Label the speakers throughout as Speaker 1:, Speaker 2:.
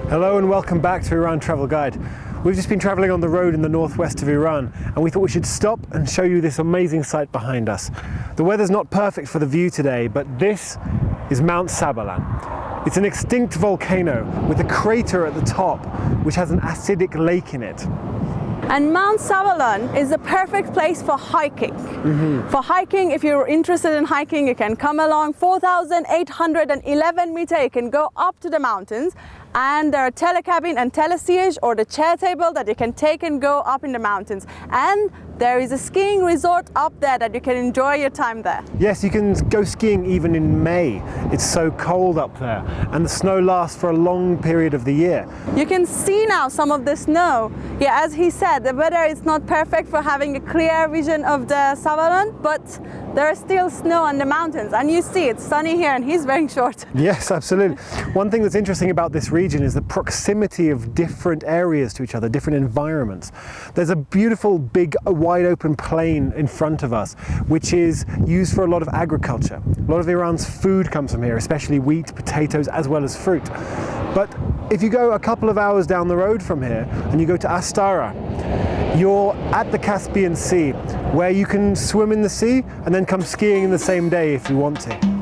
Speaker 1: Hello and welcome back to Iran Travel Guide. We've just been traveling on the road in the northwest of Iran and we thought we should stop and show you this amazing sight behind us. The weather's not perfect for the view today, but this is Mount Sabalan. It's an extinct volcano with a crater at the top which has an acidic lake in it.
Speaker 2: And Mount Sabalan is the perfect place for hiking. For hiking, if you're interested in hiking, you can come along 4,811 meters. You can go up to the mountains, and there are telecabin and telesiege, or the chair table that you can take and go up in the mountains. And there is a skiing resort up there that you can enjoy your time there.
Speaker 1: Yes, you can go skiing even in May. It's so cold up there, and the snow lasts for a long period of the year.
Speaker 2: You can see now some of the snow. Yeah, as he said, the weather is not perfect for having a clear vision of the Sabalan, but there is still snow on the mountains, and you see it's sunny here and he's wearing shorts.
Speaker 1: Yes, absolutely. One thing that's interesting about this region is the proximity of different areas to each other, different environments. There's a beautiful big wide open plain in front of us which is used for a lot of agriculture. A lot of Iran's food comes from here, especially wheat, potatoes, as well as fruit. But if you go a couple of hours down the road from here and you go to Astara, you're at the Caspian Sea, where you can swim in the sea and then come skiing in the same day if you want to.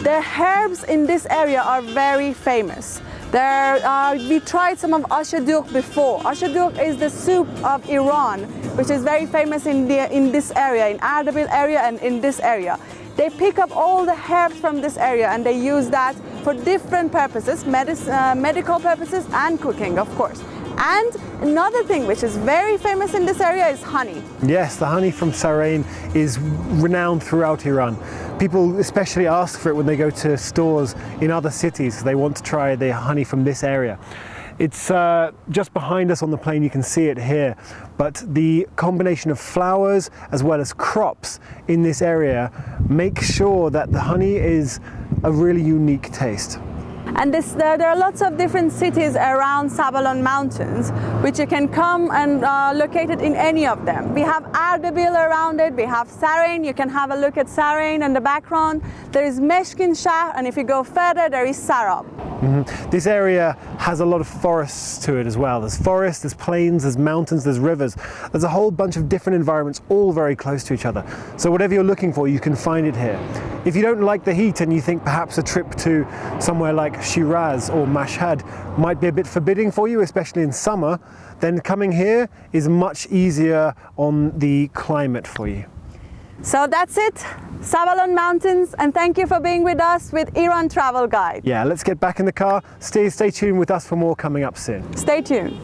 Speaker 2: The herbs in this area are very famous. We tried some of ashaduk before. Ashaduk is the soup of Iran, which is very famous in this area, in Ardebil area and in this area. They pick up all the herbs from this area and they use that for different purposes, medical purposes and cooking, of course. And another thing which is very famous in this area is honey.
Speaker 1: Yes, the honey from Sarain is renowned throughout Iran. People especially ask for it when they go to stores in other cities. They want to try the honey from this area. It's just behind us on the plain, you can see it here, but the combination of flowers as well as crops in this area make sure that the honey is a really unique taste.
Speaker 2: And there are lots of different cities around Sabalan Mountains, which you can come and located in any of them. We have Ardebil around it, we have Sarain, you can have a look at Sarain in the background. There is Meshkin Shah, and if you go further, there is Sarab.
Speaker 1: This area has a lot of forests to it as well. There's forests, there's plains, there's mountains, there's rivers. There's a whole bunch of different environments, all very close to each other. So whatever you're looking for, you can find it here. If you don't like the heat and you think perhaps a trip to somewhere like Shiraz or Mashhad might be a bit forbidding for you, especially in summer, then coming here is much easier on the climate for you.
Speaker 2: So that's it, Sabalan Mountains, and thank you for being with us with Iran Travel Guide.
Speaker 1: Yeah, let's get back in the car. Stay tuned with us for more coming up soon.
Speaker 2: Stay tuned.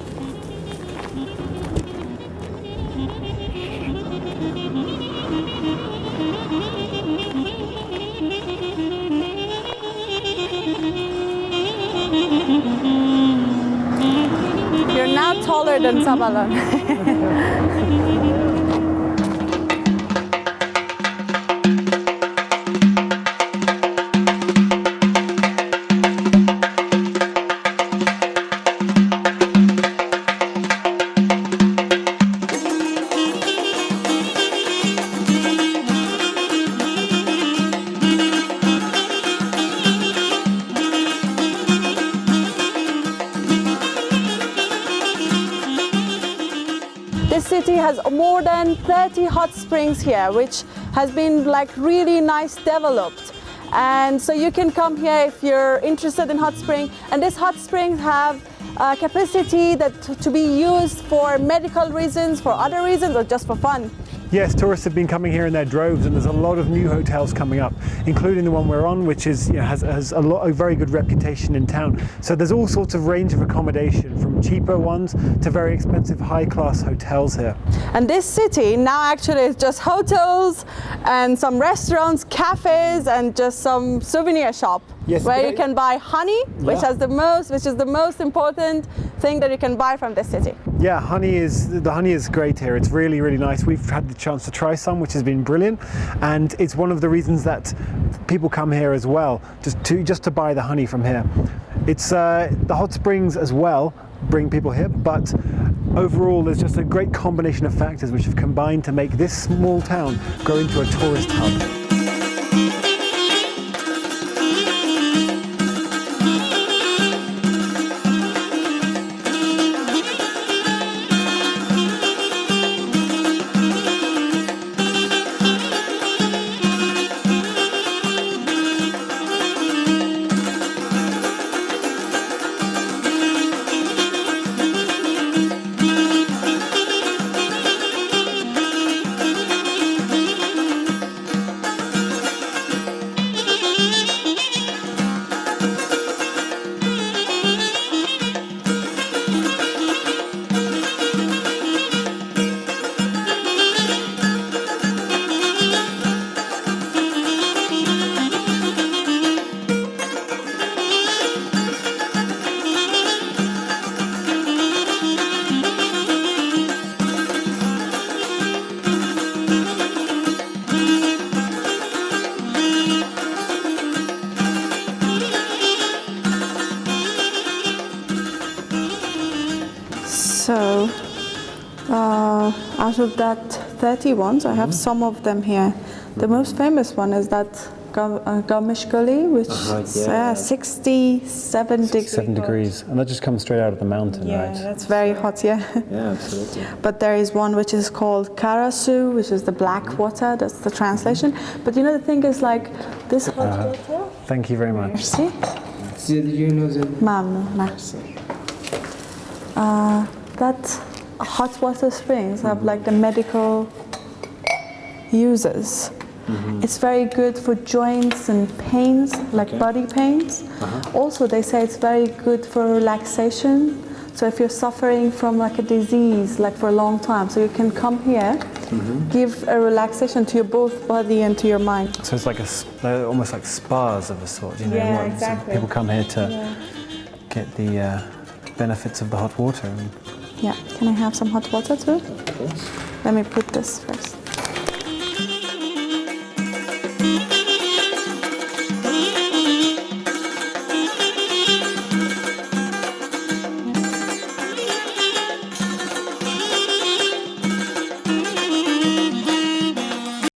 Speaker 2: You're now taller than Sabalan. This city has more than 30 hot springs here, which has been like really nice developed. And so you can come here if you're interested in hot spring. And these hot springs have capacity to be used for medical reasons, for other reasons, or just for fun.
Speaker 1: Yes, tourists have been coming here in their droves, and there's a lot of new hotels coming up, including the one we're on, which is, has a very good reputation in town. So there's all sorts of range of accommodation, from cheaper ones to very expensive high-class hotels here.
Speaker 2: And this city now actually is just hotels and some restaurants, cafes, and just some souvenir shop. Yes, where you can buy honey, which is the most important thing that you can buy from this city.
Speaker 1: Yeah, the honey is great here. It's really, really nice. We've had the chance to try some, which has been brilliant, and it's one of the reasons that people come here as well, just to buy the honey from here. It's the hot springs as well bring people here, but overall there's just a great combination of factors which have combined to make this small town grow into a tourist hub.
Speaker 2: So, out of that 31, so I have some of them here. The most famous one is that Gamishgali, which is 67 degrees.
Speaker 1: 7 degrees, and that just comes straight out of the mountain, right?
Speaker 2: Yeah, that's very hot, yeah.
Speaker 3: Yeah, absolutely.
Speaker 2: But there is one which is called Karasu, which is the black water, that's the translation. But you know, the thing is, like, this hot water...
Speaker 1: Thank you very much.
Speaker 2: Merci. That hot water springs have like the medical uses. It's very good for joints and pains, like body pains. Also, they say it's very good for relaxation. So if you're suffering from like a disease, like for a long time, so you can come here, give a relaxation to your both body and to your mind.
Speaker 1: So it's like almost like spas of a sort, you know?
Speaker 2: Yeah, exactly.
Speaker 1: So people come here to get the benefits of the hot water.
Speaker 2: Yeah, can I have some hot water too? Of course. Let me put this first.